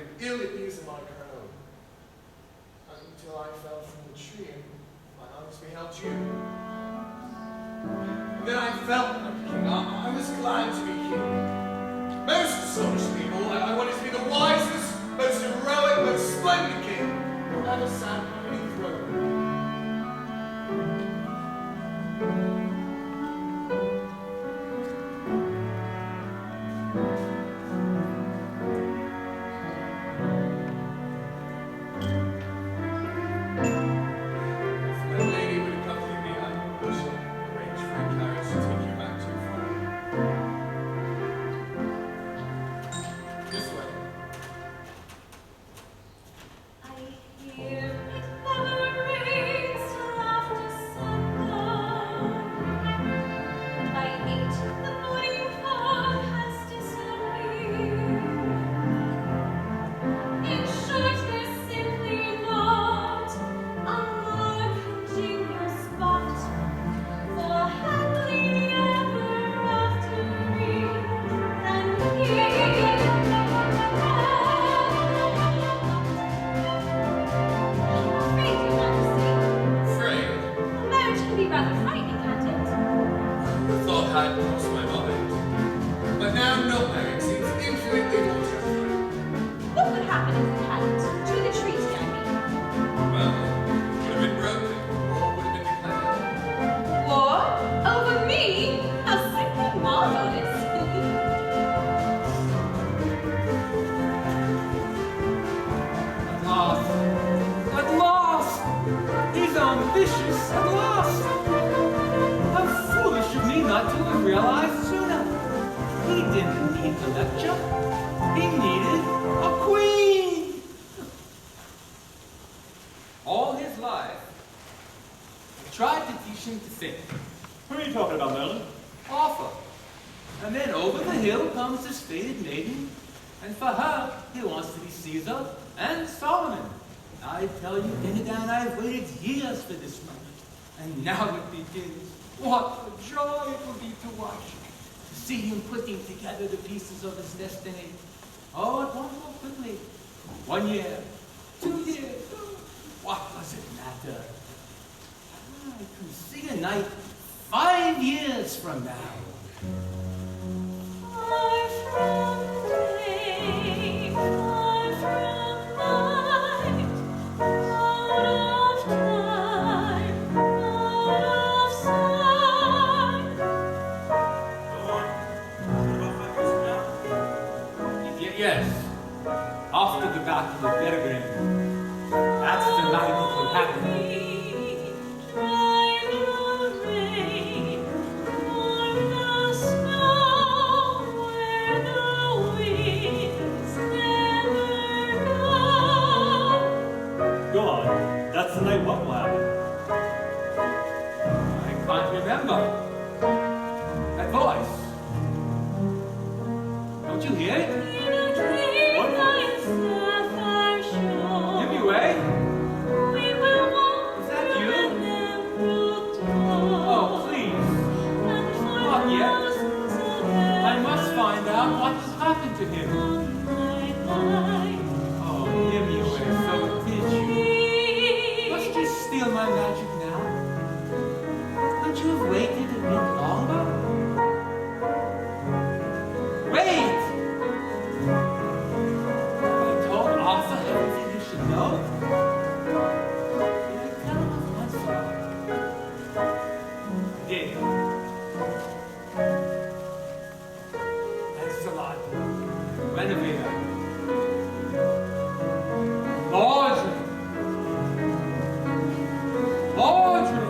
been ill at using my crown, until I fell from the tree and my arms beheld you. And then I felt like a king. I was glad to be king. Most astonishingly of all, I wanted to be the wisest, most heroic, most splendid king who ever sat on any throne. Together the pieces of his destiny. Oh, it won't go quickly. 1 year, 2 years, what does it matter? I can see a night 5 years from now. Far from day, far from night, out of time, out of sight. Yes, after the battle of Bergen, that's the night it will happen. Dry the rain, warm the snow, where the winds never go. Go on, that's the night what will happen? I can't remember. That voice. Don't you hear it? What has happened to him? Oh, hear me away, so did you? Must you steal my magic now? Couldn't you have waited a bit longer? Wait! I told Arthur everything you should know. Did I tell him of Lancelot? I did. Renovator. Audrey! Audrey!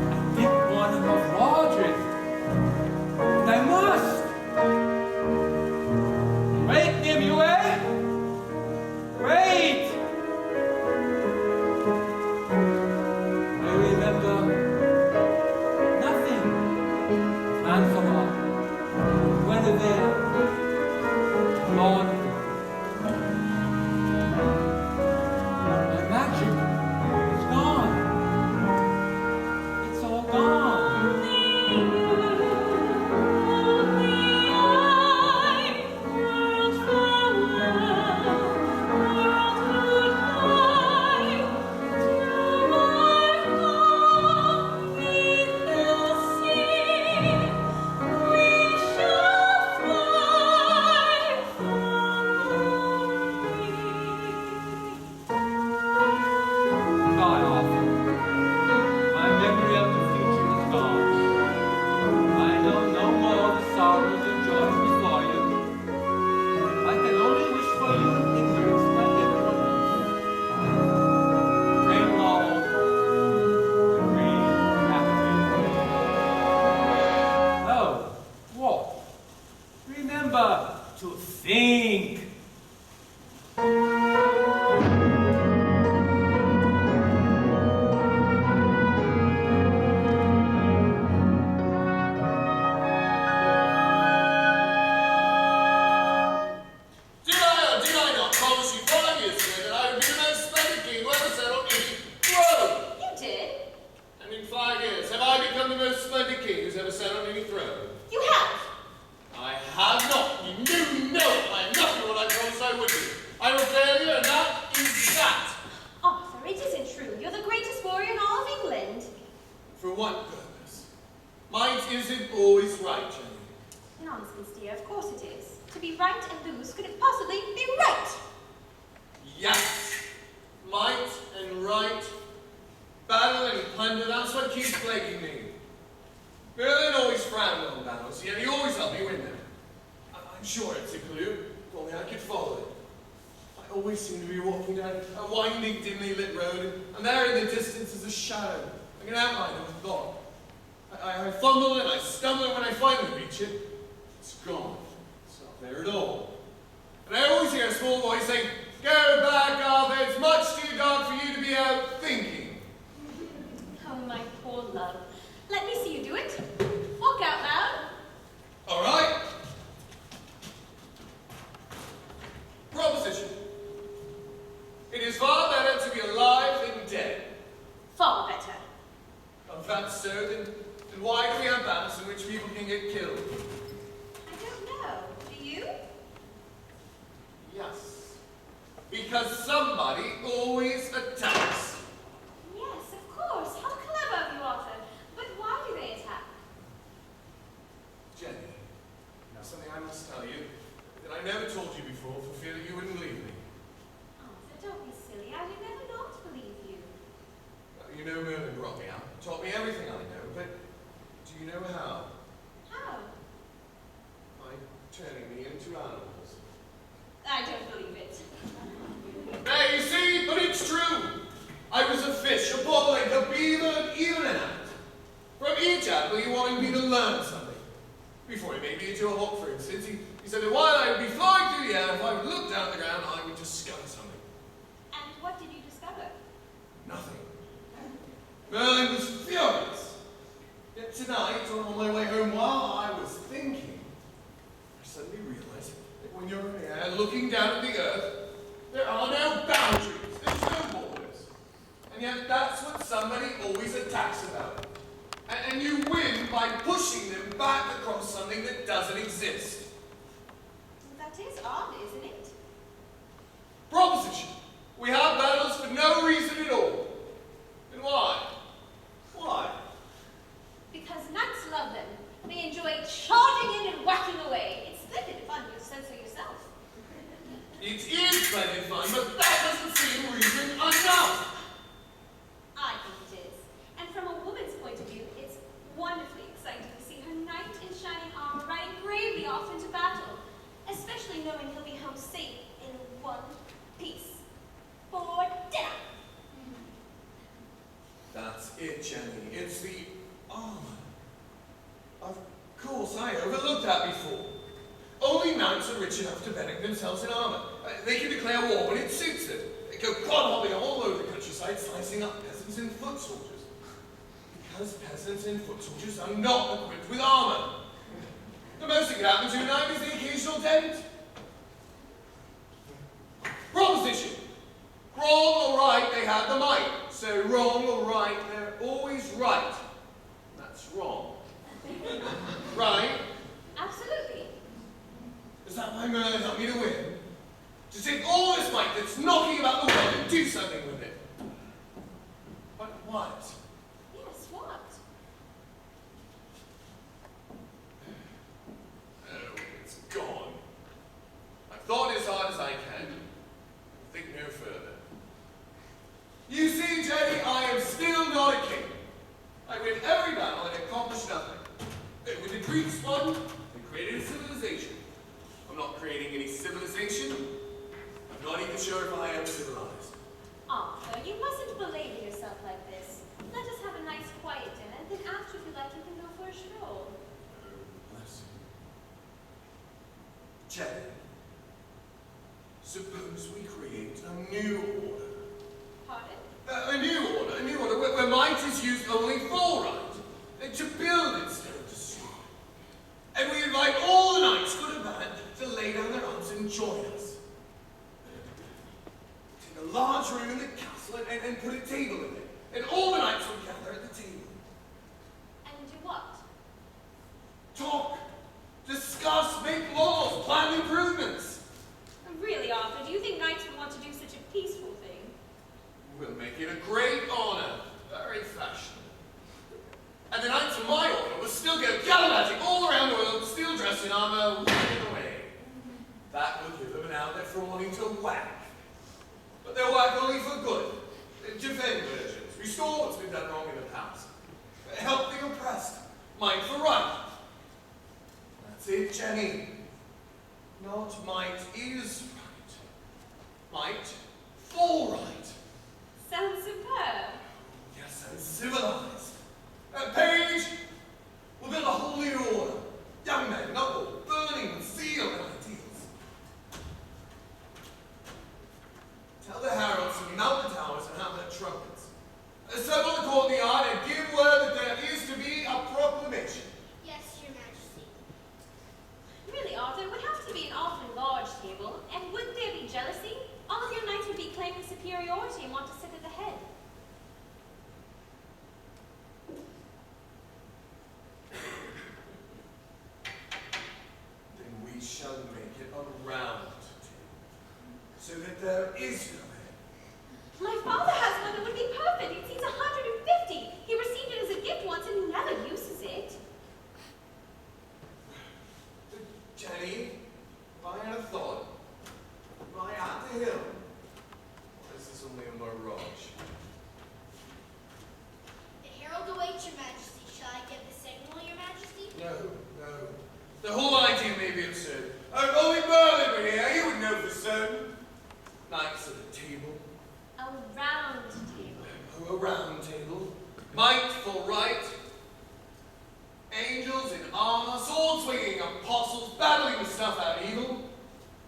I didn't want him of Audrey. And I must! Wait, Nimue! Wait! I remember nothing. Lancelot. When Remember to think. Did I not promise you 5 years ago that I would be the most splendid king who ever sat on any throne? You did. And in 5 years, have I become the most splendid king who's ever sat on any throne? You have. I have not. You know I am nothing what I promised I would be. I'm a failure, and that is that. Arthur, it isn't true. You're the greatest warrior in all of England. For what purpose? Might isn't always right, Jenny. Nonsense, dear. Of course it is. To be right and lose, could it possibly be right? Yes. Might and right. Battle and plunder, that's what keeps plaguing me. Merlin always frowned on battles, yet he always helped me win them. I'm sure it's a clue, if only I could follow it. I always seem to be walking down a winding, dimly lit road, and there in the distance is a shadow, like an outline of a thought. I fumble and I stumble, and when I finally reach it, it's gone. It's not there at all. And I always hear a small voice saying, "Go back, Arthur, it's much too dark for you to be out thinking." Oh, my poor love. Let me see you do it. Walk out loud. All right. Proposition. It is far better to be alive than dead. Far better. If that's so, then why do we have battles in which people can get killed? I don't know. Do you? Yes. Because somebody always attacks. Yes, of course. How clever of you, Arthur. But why do they attack? Jenny, something I must tell you that I never told you before for fear that you wouldn't believe me. Arthur, don't be silly. I would never not believe you. You know Merlin brought me up, taught me everything I know, but do you know how? How? By turning me into animals. I don't believe it. Hey, you see, but it's true. I was a fish, a bobolink, a beaver, and even an ant. From each animal, he wanted me to learn something. Before he made me into a hawk, for instance, he said that while I would be flying through the air, if I would look down at the ground, I would discover something. And what did you discover? Nothing. Merlin was furious. Yet tonight, on my way home, while I was thinking, I suddenly realized that when you're in the air, looking down at the earth, there are no boundaries, there's no borders. And yet that's what somebody always attacks about. And you win by pushing them back across something that doesn't exist. That is odd, isn't it? Proposition. We have battles for no reason at all. And why? Why? Because knights love them. They enjoy charging in and whacking away. It's splendid fun, you said so yourself. It is splendid fun, but that doesn't seem reason enough. I think it is. And from a woman's point of view, it's wonderfully exciting to see her knight in shining armor riding bravely off into battle, especially knowing he'll be home safe in one piece for dinner. That's it, Jenny. It's the armor. Of course, I overlooked that before. Only knights are rich enough to benefit themselves in armor. They can declare war when it suits them. They go clod-hopping all over the countryside, slicing up peasants and foot soldiers. Because peasants and foot soldiers are not equipped with armor. The most that can happen to a knight is the occasional dent. Proposition. Wrong or right, they have the might. So wrong or right, they're always right. That's wrong. Right? Absolutely. Is that why Merlin helped me to win? To take all this might that's knocking about the world and do something with it. But what? Yes, what? Oh, it's gone. I've thought as hard as I can. Think no further. You see, Jenny, I am still not a king. I win every battle and accomplish nothing. When the Greeks won, they created a civilization. I'm not creating any civilization. I'm not even sure if I am civilized. Arthur, you mustn't belabor yourself like this. Let Jenny, suppose we create a new order. Pardon? A new order where might is used only for right, to build instead of destroy. And we invite all the knights, good and bad, to lay down their arms and join us. Take a large room in the castle and put a table in it, and all the knights will gather at the table. And do what? Talk, discuss, make laws, plan improvements. Really, Arthur, do you think knights would want to do such a peaceful thing? We'll make it a great honor, very fashionable. And the knights of my order will still go gallivanting all around the world, still dressed in armor, whacking away. That will give them an outlet for wanting to whack. But they'll whack only for good. Defend virgins, restore what's been done wrong in the past. Help the oppressed, might for right. That's it, Jenny. Not might is right. Might for right. Sounds superb. Yes, and civilized. Page, we'll build a whole new order. Young men, noble, burning with zeal and ideals. Tell the heralds to mount the towers and have their trumpets. Assemble the court in the yard and give word that there is to be a proclamation. Yes, Your Majesty. Really, Arthur, it would have to be an awfully large table, and would there be jealousy? All of your knights would be claiming superiority and want to sit at the head. Then we shall make it a round table, so that there is no head. My father has one that would be perfect. It seats 150. He received it as a gift once and he never uses it. Jenny, I had a thought. Right at the hill. Or is this only a mirage? The herald awaits, Your Majesty. Shall I give the signal, Your Majesty? No, no. The whole idea may be absurd. Oh, only Merlin were here. You would know for certain. Knights at a table. A round table. Oh, a round table. Might for right. Angels in armor, sword swinging apostles, battling to snuff out evil.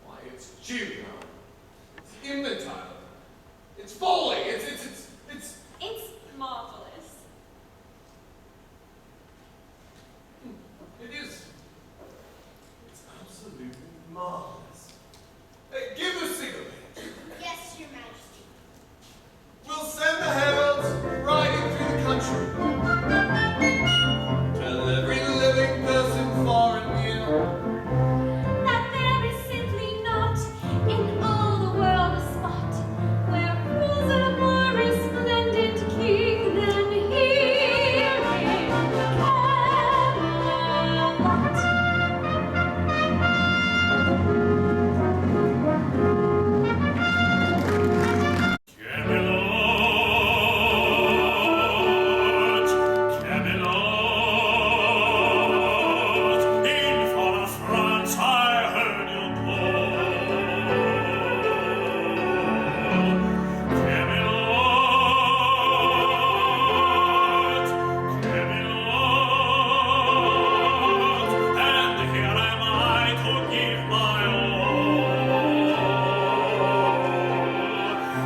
Why, it's juvenile. It's infantile. It's folly. It's It's marvelous. It is. It's absolutely marvelous. Hey, give the signal page. Yes, Your Majesty. We'll send the heralds riding through the country. Tell every living person far and near That there is simply not in all the world a spot where rules are more resplendent king than here in Camelot, Camelot, in far France I heard you call. Camelot, Camelot, and here am I to give my all.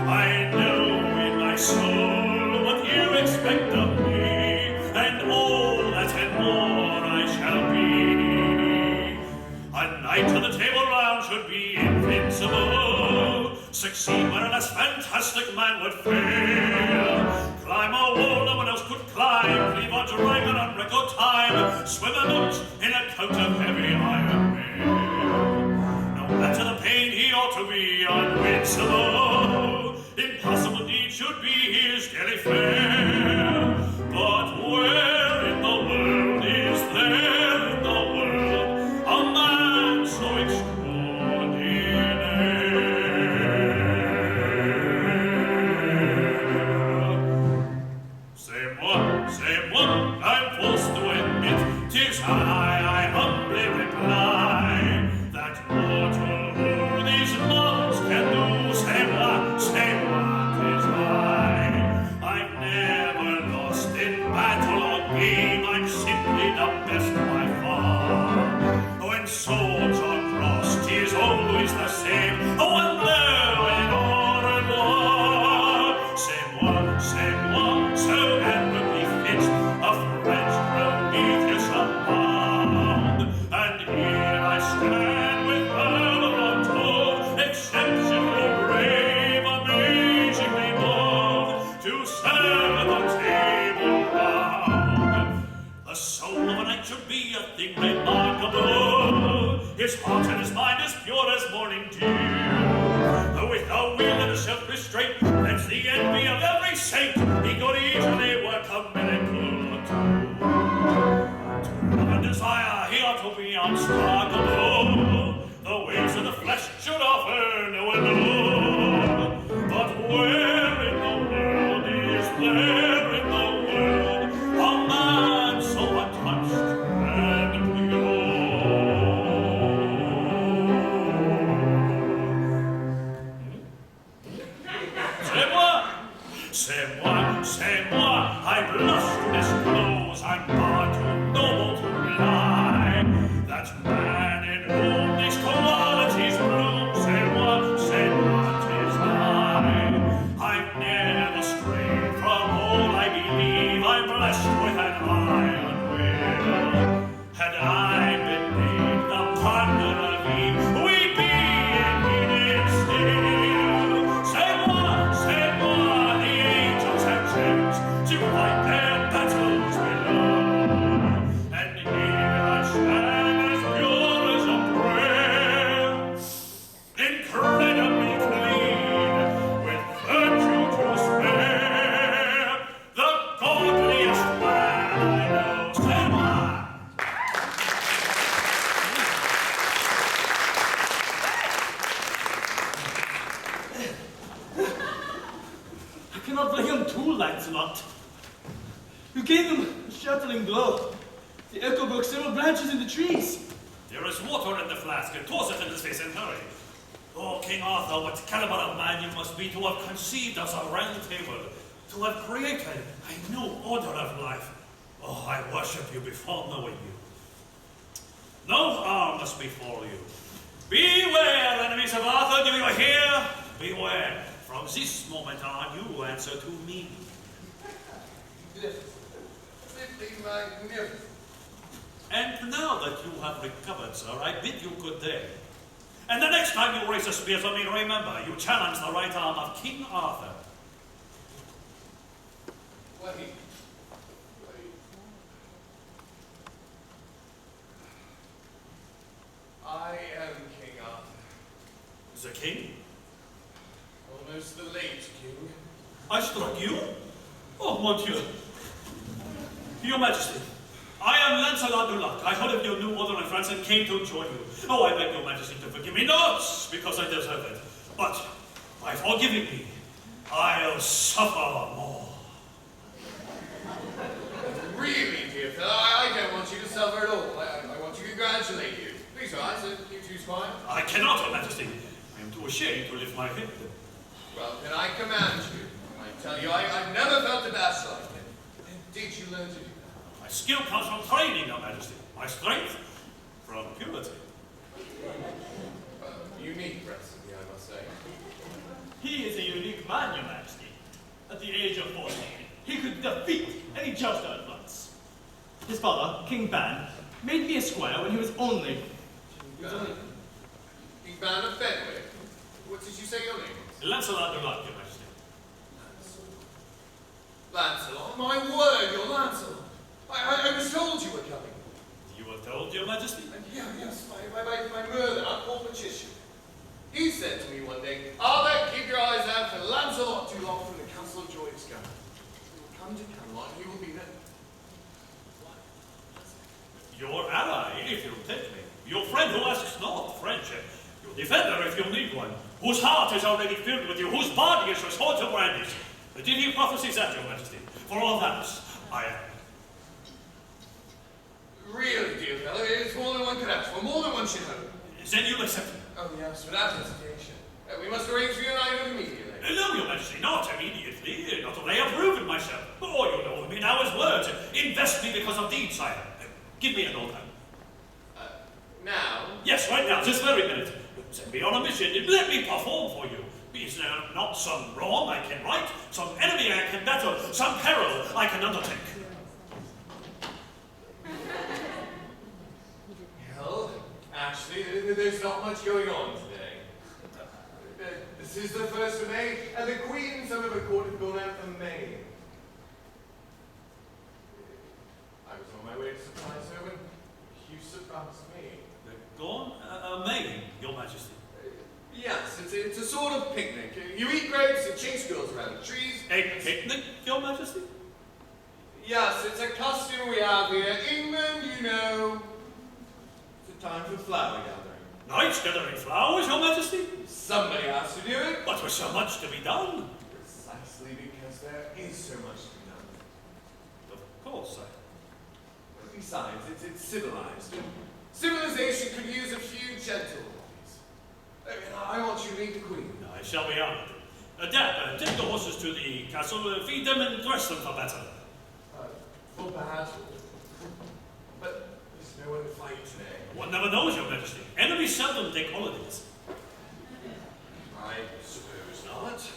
I know in my soul what you expect of me, and all that and more I shall be. A knight to the table round should be invincible, succeed where a less fantastic man would fail. Climb a wall no one else could climb, cleave a dragon on record time, swim a moat in a coat of heavy iron mail. No matter the pain, he ought to be unwincible. Impossible deed should be his daily fare. But where in the world is there in the world a man so extraordinaire? C'est moi, I'm forced to admit, 'tis I humbly reply, that mortal who these mortals can do, say what 'tis I. I've never lost in battle or game, I'm simply the best by far. When swords are crossed, always the same. One bleu et au revoir. C'est moi, so admirably fit, a French Prometheus abound. And here I stand with valor untold, exceptionally brave, amazingly bold, to serve at the table round. The soul of a knight should be a thing remarkable, his heart and his mind as pure as morning dew. With a will and a self-restraint, that's the envy of every saint, he could easily work a miracle or two. To love and desire, he ought to be unsparkable. The ways of the flesh should offer no allure. But where in the world is there in the world a man so untouched and pure? C'est moi, I blush to disclose, I'm far too noble to lie. That man in whom these qualities bloom, c'est moi, 'tis I. I've never strayed from all I believe, I'm blessed with an iron will. Had I been made the partner of Eve, we'd be in still. C'est moi, the angels have chose to fight their battles below. And here I stand as pure as a prayer, incredibly clean, with virtue to spare. The godliest man I know, c'est moi. I cannot bring him to Lancelot. You gave him a shuttling blow. The echo broke several branches in the trees. There is water in the flask, and toss it in his face and hurry. Oh, King Arthur, what caliber of man you must be to have conceived us a round table, to have created a new order of life. Oh, I worship you before knowing you. No harm must befall you. Beware, enemies of Arthur, do you hear? Beware. From this moment on, you answer to me. Simply magnificent. And now that you have recovered, sir, I bid you good day. And the next time you raise a spear for me, remember, you challenge the right arm of King Arthur. Wait. I am King Arthur. The king? Almost the late king. I struck you? Oh, mon Dieu. Your Majesty, I am Lancelot du Lac. I heard of your new order in France and came to join you. Oh, I beg your Majesty to forgive me, not because I deserve it, but by forgiving me, I'll suffer more. Really, dear fellow, I don't want you to suffer at all. I want to congratulate you. Please rise, you two smile. I cannot, Your Majesty. I am too ashamed to lift my head. Well, then I command you. I tell you, I've never felt abashed like it. And did you learn to do that? My skill comes from training, Your Majesty. My strength from purity. Unique recipe, I must say. He is a unique man, Your Majesty. At the age of 14, he could defeat any jouster at once. His father, King Ban, made me a squire when he was only... King Ban of Fenwick. What did you say your name was? Lancelot du Lac, Your Majesty. Lancelot? My word, you're Lancelot. I was told you were coming. You were told, Your Majesty? Yes, my murder, our poor magician. He said to me one day, Arthur, keep your eyes out for Lancelot du Lac from the Castle of Joyous-Gard. He will come to Camelot and he will be there. Your ally, if you'll take me. Your friend who asks not friendship. Your defender, if you need one. Whose heart is already filled with you. Whose body is restored to brandies. Did he prophesy that, Your Majesty? For all that, I am. Really, dear fellow, it is more than one could ask for, more than one should hope. Then you'll accept me. Oh, yes, without hesitation. We must arrange for you and I immediately. No, Your Majesty, not immediately. Not till I have proven myself. Oh, you know me now as words. Invest me because of deeds, sire. Give me an old hand. Now? Yes, right now, this very minute. Send me on a mission, and let me perform for you. Is there not some wrong I can right, some enemy I can battle, some peril I can undertake? Well, actually, there's not much going on today. This is the 1st of May, and the Queen's some of her court have gone out for May. I was on my way to surprise her when you surprised me. Gone? May, Your Majesty. Yes, it's a sort of picnic. You eat grapes and chase girls around the trees. A picnic, Your Majesty? Yes, it's a custom we have here. England, you know. It's a time for flower gathering. Knights gathering flowers, Your Majesty? Somebody has to do it. But with so much to be done. Precisely because there is so much to be done. Of course, sir. Besides, it's civilized. And civilization could use a few gentle bodies. I want you to meet the Queen. I shall be honored. Dad, take the horses to the castle, feed them and dress them for battle. For battle. But there's no one to fight today. One never knows, Your Majesty. Enemies seldom take holidays. I suppose not.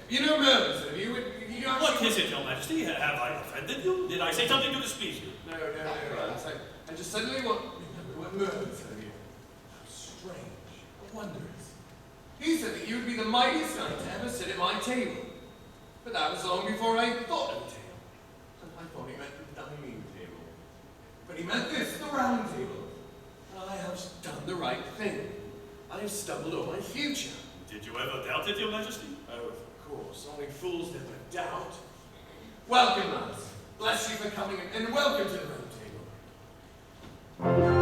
You know murmurs, have you? You actually... What is it, Your Majesty? Have I offended you? Did I say something to displease you? No, I just suddenly want to remember what murmurs have you. How strange. How wondrous. He said that you would be the mightiest knight to ever sit at my table. But that was long before I thought of a table. I thought he meant the dining table. But he meant this, the round table. I have done the right thing. I have stumbled on my future. Did you ever doubt it, Your Majesty? Oh, of course. Only fools never doubt. Welcome, lads. Bless you for coming, and welcome to the round table.